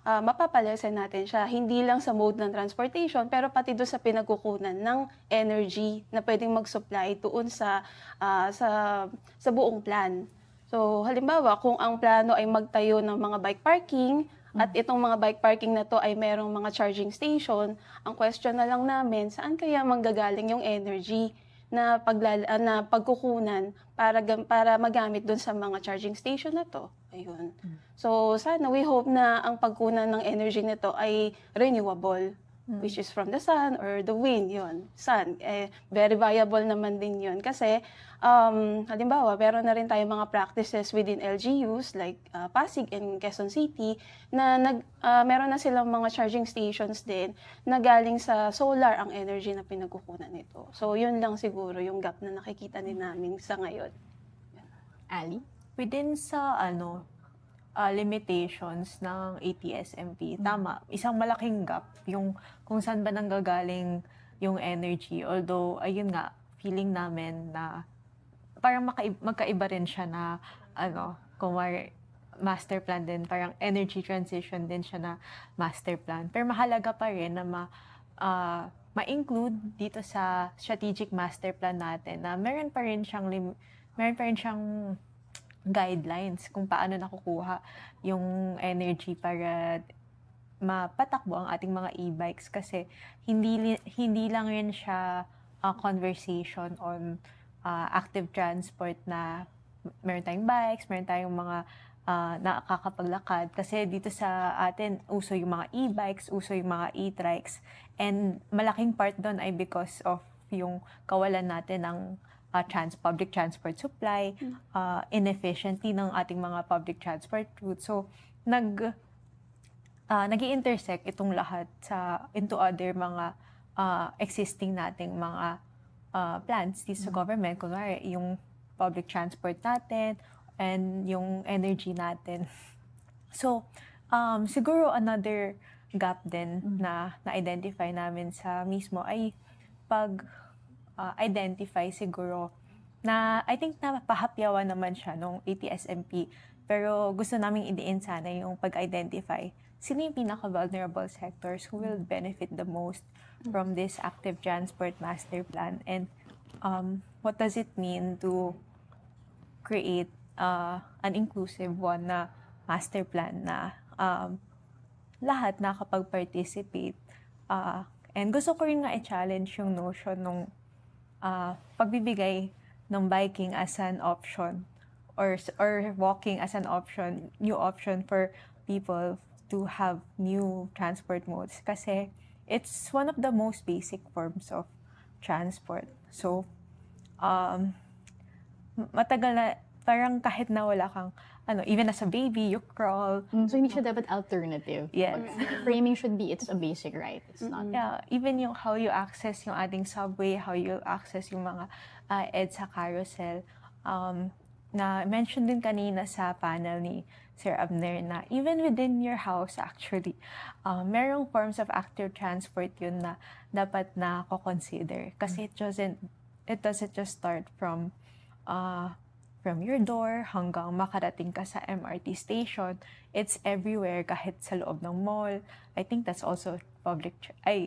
mapapalesen natin siya, hindi lang sa mode ng transportation, pero pati doon sa pinagkukunan ng energy na pwedeng mag-supply doon sa buong plan. So, halimbawa, kung ang plano ay magtayo ng mga bike parking, at itong mga bike parking na to ay merong mga charging station, ang question na lang namin, saan kaya manggagaling yung energy na pagkukunan para magamit dun sa mga charging station na to? Ayun. So, sana we hope na ang pagkunan ng energy nito ay renewable, which is from the sun or the wind, yun. Sun, very viable naman din yun. Kasi, halimbawa, meron na rin tayo mga practices within LGUs like Pasig and Quezon City na meron na silang mga charging stations din na galing sa solar ang energy na pinagkukunan nito. So, yun lang siguro yung gap na nakikita din namin sa ngayon. Ali? Within sa limitations ng ATSMP, tama, isang malaking gap yung kung saan ba nanggagaling yung energy. Although, ayun nga, feeling namin na parang magkaiba rin siya na, kung master plan din, parang energy transition din siya na master plan. Pero mahalaga pa rin na ma-include dito sa strategic master plan natin na meron pa rin siyang guidelines kung paano nakukuha yung energy para mapatakbo ang ating mga e-bikes kasi hindi lang rin siya conversation on active transport na meron tayong bikes, meron tayong mga nakakapaglakad. Kasi dito sa atin, uso yung mga e-bikes, uso yung mga e-trikes. And malaking part doon ay because of yung kawalan natin ng public transport supply, inefficiency ng ating mga public transport routes. So, nag-i-intersect itong lahat into other mga existing nating mga plans dito sa government, kunwari yung public transport natin and yung energy natin. So, siguro another gap din na na-identify namin sa mismo ay pag-identify siguro na I think napahapyawan naman siya nung ATSMP pero gusto naming idiin sana yung pag-identify sino yung pinaka-vulnerable sectors who will benefit the most from this active transport master plan and what does it mean to create an inclusive one na master plan na lahat nakapag-participate and gusto ko rin nga i-challenge yung notion ng pagbibigay ng biking as an option or walking as an option, new option for people to have new transport modes kasi it's one of the most basic forms of transport. So, matagal na, parang kahit na wala kang, even as a baby, you crawl. So, hindi siya dapat alternative. Yes. Framing should be, it's a basic right. It's not. Yeah, even yung how you access yung ating subway, how you access yung mga EDSA carousel. Na mention din kanina sa panel ni Sir Abner na even within your house actually, merong forms of active transport yun na dapat na ko-consider. Kasi it doesn't just start from your door hanggang makarating ka sa MRT station. It's everywhere kahit sa loob ng mall. I think that's also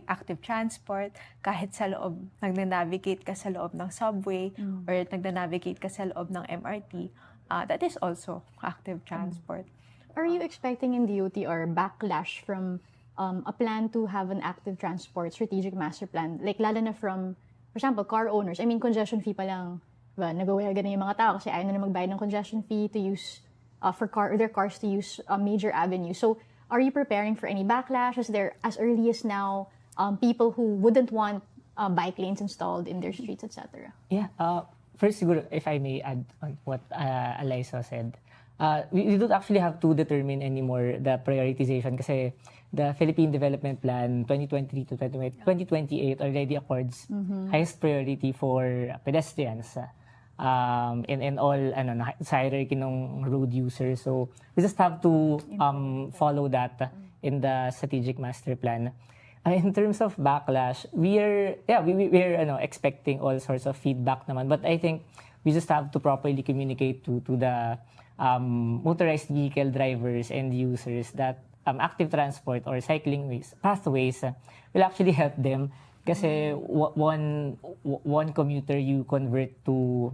active transport. Kahit sa loob, nagna-navigate ka sa loob ng subway or nagna-navigate ka sa loob ng MRT. That is also active transport. Are you expecting in DOTR backlash from a plan to have an active transport strategic master plan? Like, lalo na from, for example, car owners. I mean, congestion fee pa lang, nag-aware ganun yung mga tao kasi ayaw na magbayad ng congestion fee to use, their cars to use a major avenue. So, are you preparing for any backlash? Is there, as early as now, people who wouldn't want bike lanes installed in their streets, etc.? Yeah. First, siguro, if I may add on what Alyssa said, we don't actually have to determine anymore the prioritization kasi the Philippine Development Plan 2023 to 2028 already accords highest priority for pedestrians in all sa hierarchy ng road users. So we just have to follow that in the strategic master plan. In terms of backlash, we're expecting all sorts of feedback naman, but I think we just have to properly communicate to the motorized vehicle drivers and users that active transport or cycling pathways will actually help them kasi one commuter you convert to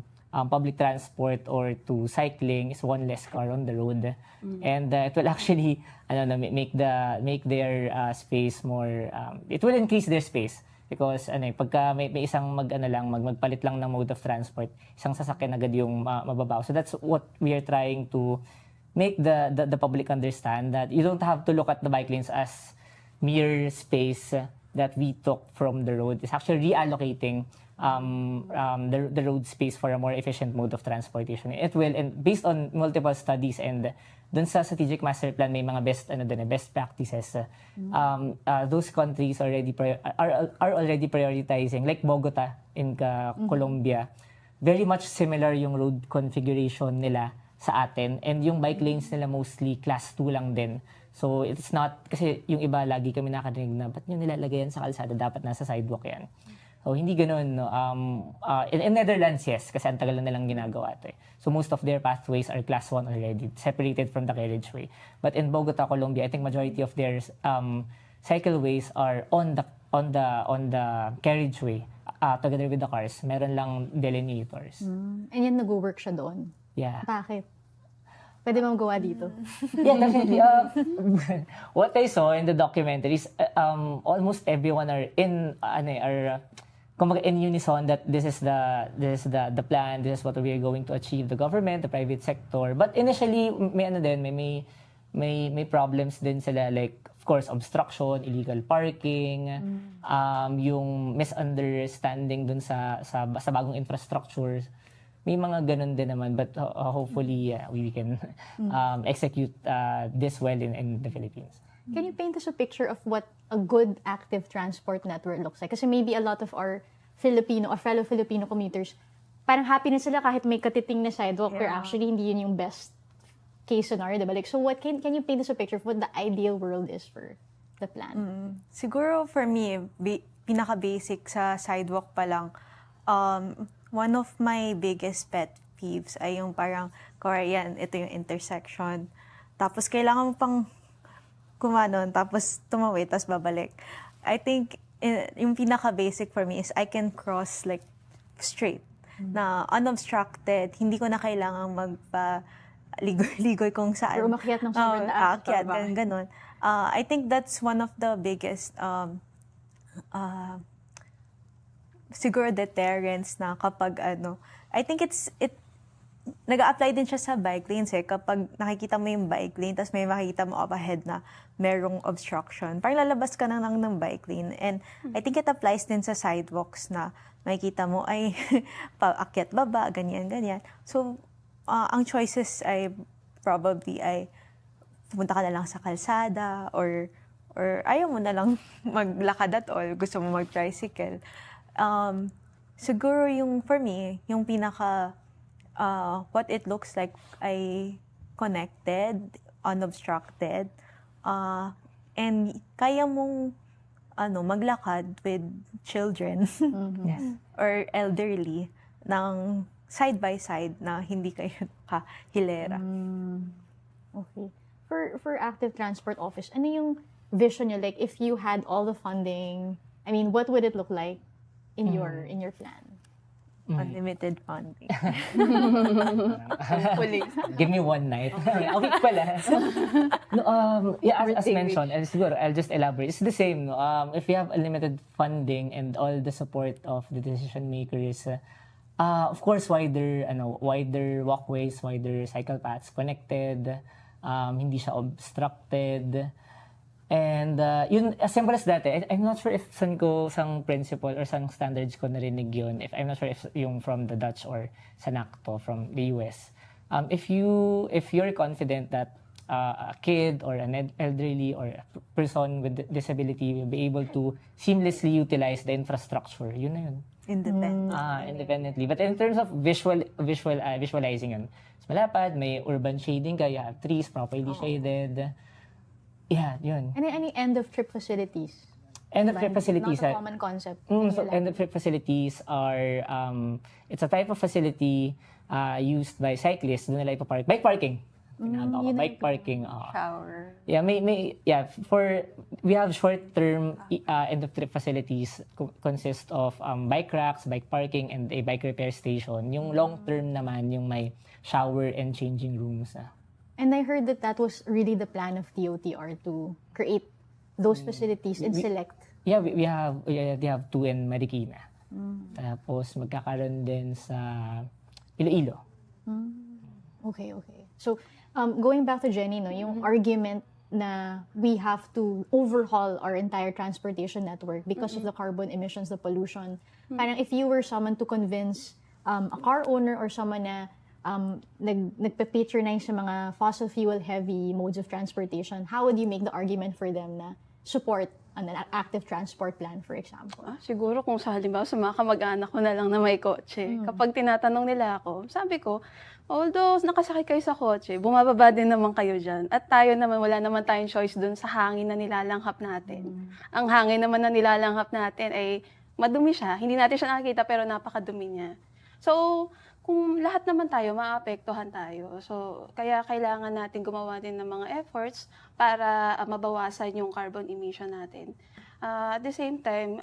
public transport or to cycling is one less car on the road, and it will actually make their space more. It will increase their space because pagka may isang magpalit lang ng mode of transport, isang sasakyan agad yung mababaw. So that's what we are trying to make the public understand, that you don't have to look at the bike lanes as mere space that we took from the road. It's actually reallocating the road space for a more efficient mode of transportation. It will, and based on multiple studies and dun sa strategic master plan may mga best practices. Those countries are already prioritizing, like Bogota in Colombia. Very much similar yung road configuration nila sa atin, and yung bike lanes nila mostly class 2 lang din. So it's not, kasi yung iba lagi kami nakarinig na ba't nyo nilalagay yan sa kalsada, dapat nasa sidewalk yan. So hindi ganoon, no. In Netherlands, yes, kasi ang tagal na nilang ginagawa ito. So most of their pathways are class 1 already, separated from the carriageway. But in Bogota, Colombia, I think majority of their cycleways are on the carriageway together with the cars. Meron lang delineators. And yan nag-work siya doon? Yeah. Bakit? Pwede mo gawa dito? Yeah, definitely. What I saw in the documentary is almost everyone are in unison that this is the plan, this is what we are going to achieve, the government, the private sector. But initially may problems din sila, like of course obstruction, illegal parking, yung misunderstanding dun sa bagong infrastructure. May mga ganun din naman, but hopefully we can execute this well in the Philippines. Can you paint us a picture of what a good active transport network looks like? Kasi maybe a lot of our fellow Filipino commuters, parang happy na sila kahit may katiting na sidewalk, pero actually hindi yun yung best case scenario, diba? Like, so what can you paint us a picture of what the ideal world is for the plan? Siguro for me, pinaka-basic sa sidewalk pa lang, one of my biggest pet peeves ay yung parang, Korean, ito yung intersection. Tapos kailangan mo pang kumanon, tapos tumawid, tapos babalik. I think yung pinaka-basic for me is I can cross like straight, na unobstructed, hindi ko na kailangan magpa-ligoy kung saan. Or umakyat ng sobrang taas. Aakyat, ganun. I think that's one of the biggest siguro deterrence na kapag I think nag-a-apply din siya sa bike lanes kapag nakikita mo yung bike lane tapos may makikita mo up ahead na merong obstruction, parang lalabas ka na lang ng bike lane. And I think it applies din sa sidewalks na makikita mo ay paakyat baba, ganyan. So ang choices ay probably ay pumunta ka na lang sa kalsada or ayaw mo na lang maglakad at all, gusto mo mag-tricycle. Siguro yung for me, yung pinaka what it looks like ay connected, unobstructed, and kaya mong maglakad with children or elderly ng side by side na hindi kayo kahilera. Okay. For active transport office, ano yung vision niyo? Like if you had all the funding, I mean, what would it look like in your plan? Unlimited funding. Give me one night. Okay pala. As mentioned, and siguro I'll just elaborate. It's the same. If you have unlimited funding and all the support of the decision makers, of course, wider walkways, wider cycle paths connected, hindi siya obstructed. And yun, as simple as that, I'm not sure if sang principle or sang standards ko narinig yun. I'm not sure if yung from the Dutch or sa NACTO from the US. if you're confident that a kid or an elderly or a person with disability will be able to seamlessly utilize the infrastructure, yun na yun. Independently. But in terms of visualizing yun, mas malapad, may urban shading ka, you have trees properly shaded. Yeah, yun. Any end-of-trip facilities? End-of-trip facilities. Not a common concept. So end-of-trip facilities are, it's a type of facility used by cyclists. Doon nila ipapark. Bike parking. Bike parking. Shower. Yeah, we have short-term end-of-trip facilities consist of bike racks, bike parking, and a bike repair station. Yung long-term naman, yung may shower and changing rooms. And I heard that was really the plan of DOTR to create those facilities and select. Yeah, they have two in Marikina. Tapos magkakaroon din sa Iloilo. Okay. So, going back to Jenny, no, yung argument na we have to overhaul our entire transportation network because of the carbon emissions, the pollution. Parang if you were someone to convince a car owner or someone na nagpe-patronize sa mga fossil fuel heavy modes of transportation, how would you make the argument for them na support an active transport plan, for example? Siguro kung sa halimbawa sa mga kamag-anak ko na lang na may kotse, kapag tinatanong nila ako, sabi ko, although nakasakay kayo sa kotse, bumababa din naman kayo dyan. At tayo naman, wala naman tayong choice dun sa hangin na nilalanghap natin. Ang hangin naman na nilalanghap natin ay madumi siya. Hindi natin siya nakikita pero napakadumi niya. So, kung lahat naman tayo, maapektuhan tayo. So, kaya kailangan natin gumawa din ng mga efforts para mabawasan yung carbon emission natin. At the same time,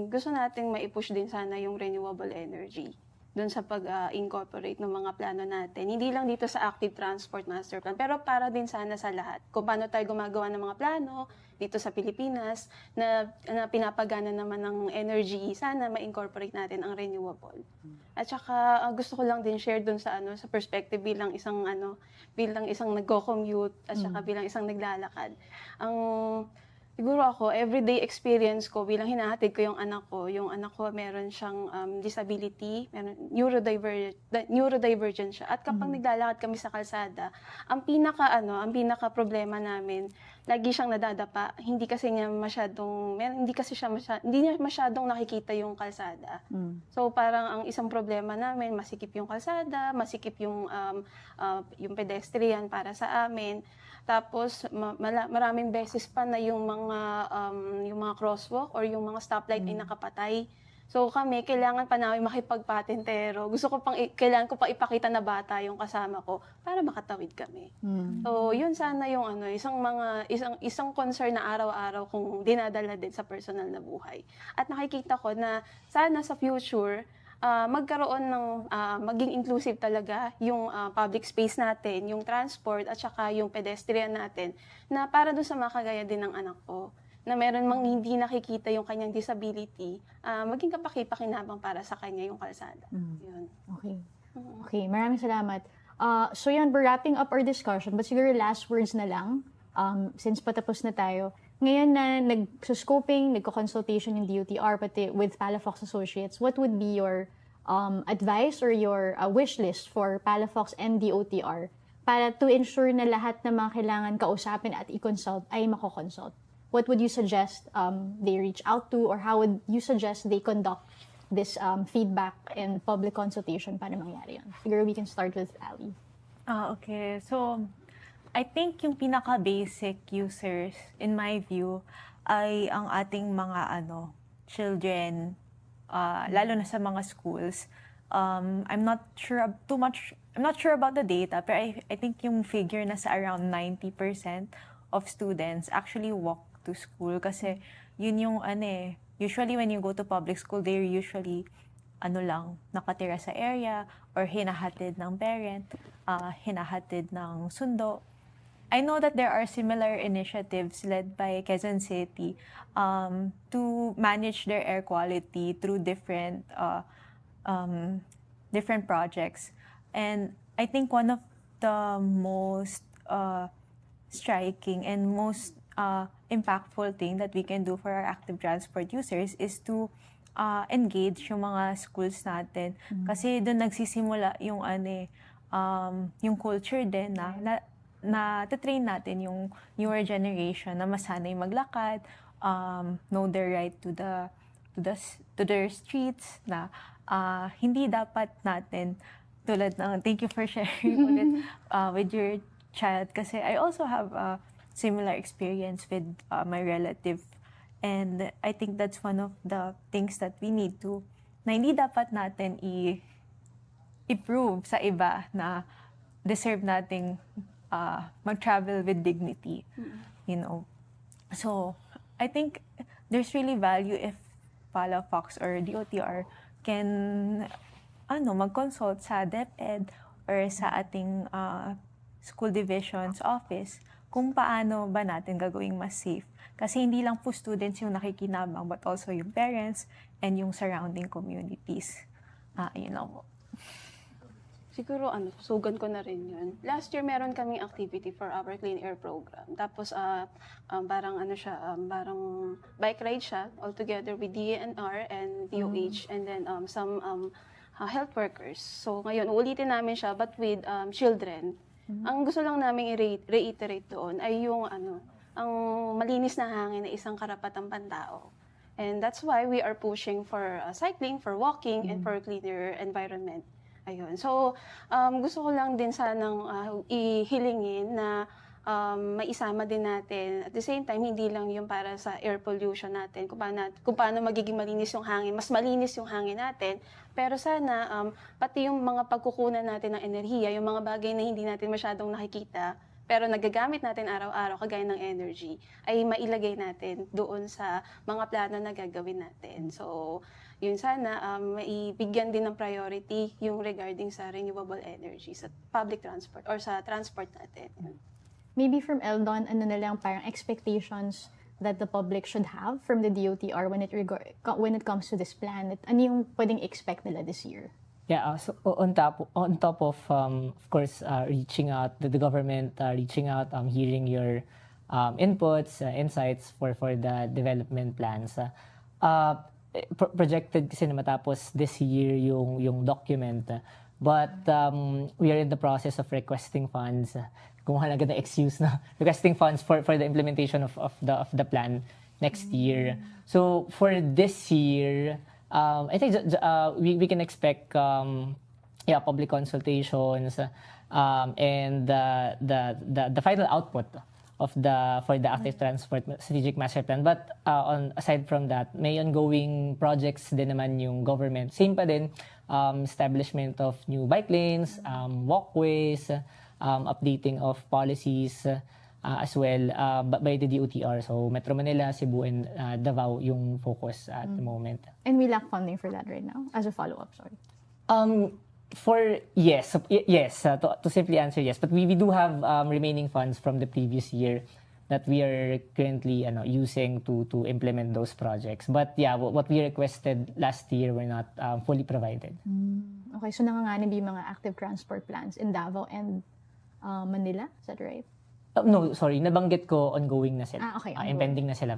gusto nating maipush din sana yung renewable energy doon sa pag-incorporate ng mga plano natin. Hindi lang dito sa Active Transport Master Plan, pero para din sana sa lahat. Kung paano tayo gumagawa ng mga plano dito sa Pilipinas na pinapagana naman ng energy, sana ma-incorporate natin ang renewable. At saka gusto ko lang din share doon sa sa perspective bilang isang nagko-commute at saka bilang isang naglalakad. Siguro ako, everyday experience ko bilang hinahatid ko yung anak ko meron siyang disability, neurodivergent siya. At kapag naglalakad kami sa kalsada, ang pinaka problema namin, lagi siyang nadadapa. Hindi niya masyadong nakikita yung kalsada. So parang ang isang problema namin, masikip yung kalsada, masikip yung pedestrian para sa amin. Tapos maraming beses pa na yung mga crosswalk or yung mga stoplight ay nakapatay. So kami kailangan pa namin makipagpatentero. Kailangan ko pa ipakita na bata yung kasama ko para makatawid kami. So yun sana yung isang concern na araw-araw kung dinadala din sa personal na buhay. At nakikita ko na sana sa future magkaroon ng maging inclusive talaga yung public space natin, yung transport at saka yung pedestrian natin na para doon sa makagaya din ng anak ko na meron mang hindi nakikita yung kanyang disability, maging kapaki-pakinabang para sa kanya yung kalsada. Yun. Okay, maraming salamat. So yun, we're wrapping up our discussion, but siguro last words na lang, since patapos na tayo. Ngayon na nag-scoping, nagko-consultation yung DOTR pati with Palafox Associates, what would be your advice or your wish list for Palafox and DOTR para to ensure na lahat ng mga kailangan kausapin at i-consult ay mako-consult? What would you suggest they reach out to, or how would you suggest they conduct this feedback and public consultation para mangyari yun? Siguro we can start with Ali. Okay. So, I think yung pinaka-basic users, in my view, ay ang ating mga children, lalo na sa mga schools. I'm not sure about the data, pero I think yung figure na sa around 90% of students actually walk to school kasi yun yung usually when you go to public school, they're usually nakatira sa area or hinahatid ng parent, hinahatid ng sundo. I know that there are similar initiatives led by Quezon City to manage their air quality through different projects. And I think one of the most striking and most impactful thing that we can do for our active transport users is to engage yung mga schools natin. Kasi doon nagsisimula yung yung culture din na train natin yung newer generation na masanay maglakad, know their right to their streets, na hindi dapat natin tulad ng thank you for sharing ulit with your child, kasi I also have a similar experience with my relative, and I think that's one of the things that we need to, na hindi dapat natin i-prove sa iba na deserve nating mag-travel with dignity, you know. So, I think there's really value if Palafox or DOTR can mag-consult sa DepEd or sa ating school division's office kung paano ba natin gagawing mas safe. Kasi hindi lang po students yung nakikinabang, but also yung parents and yung surrounding communities. Yun lang po. Siguro sugan ko na rin yun. Last year meron kaming activity for our clean air program. Tapos parang parang bike ride siya all together with DNR and DOH and then some health workers. So ngayon uulitin namin siya but with children. Ang gusto lang namin i-reiterate doon ay yung ang malinis na hangin na isang karapatang pantao. And that's why we are pushing for cycling, for walking, and for cleaner environment. Ayun. So, gusto ko lang din sanang ihilingin na maisama din natin. At the same time, hindi lang yung para sa air pollution natin, kung paano magiging malinis yung hangin, mas malinis yung hangin natin. Pero sana, pati yung mga pagkukunan natin ng enerhiya, yung mga bagay na hindi natin masyadong nakikita, pero nagagamit natin araw-araw, kagaya ng energy, ay mailagay natin doon sa mga plano na gagawin natin. So, yun sana, maibigyan din ng priority yung regarding sa renewable energy sa public transport or sa transport natin. Maybe from Eldon, ano na lang parang expectations that the public should have from the DOTR when it comes to this plan? Ano yung pwedeng expect nila this year? Yeah, so on top of course, reaching out to the government, reaching out, hearing your inputs, insights for the development plans. Projected kasi na matapos this year yung document, but we are in the process of requesting funds. Kung halaga na excuse na requesting funds for the implementation of the plan next year. So for this year, I think we can expect public consultations and the final output of for the active transport strategic master plan. But aside from that, may ongoing projects din naman yung government. Same pa din, establishment of new bike lanes, walkways, updating of policies as well by the DOTR. So Metro Manila, Cebu, and Davao yung focus at the moment. And we lack funding for that right now, as a follow-up, sorry. To simply answer yes. But we do have remaining funds from the previous year that we are currently using to implement those projects. But yeah, what we requested last year were not fully provided. Okay, so nanganganib yung mga active transport plans in Davao and Manila, is that right? No, sorry, nabanggit ko ongoing na sila. Okay. Impending na sila.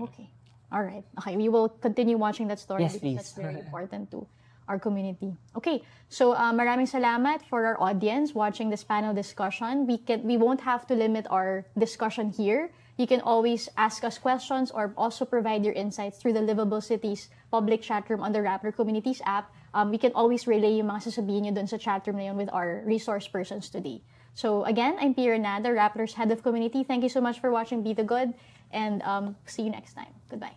Okay. All right. Okay, we will continue watching that story Yes, because please. that's very important to our community. Okay, so maraming salamat for our audience watching this panel discussion. We won't have to limit our discussion here. You can always ask us questions or also provide your insights through the Livable Cities public chat room on the Rappler Communities app. We can always relay yung mga sasabihin nyo dun sa chat room na yun with our resource persons today. So again, I'm Pia Renada, Rappler's Head of Community. Thank you so much for watching Be the Good, and see you next time. Goodbye.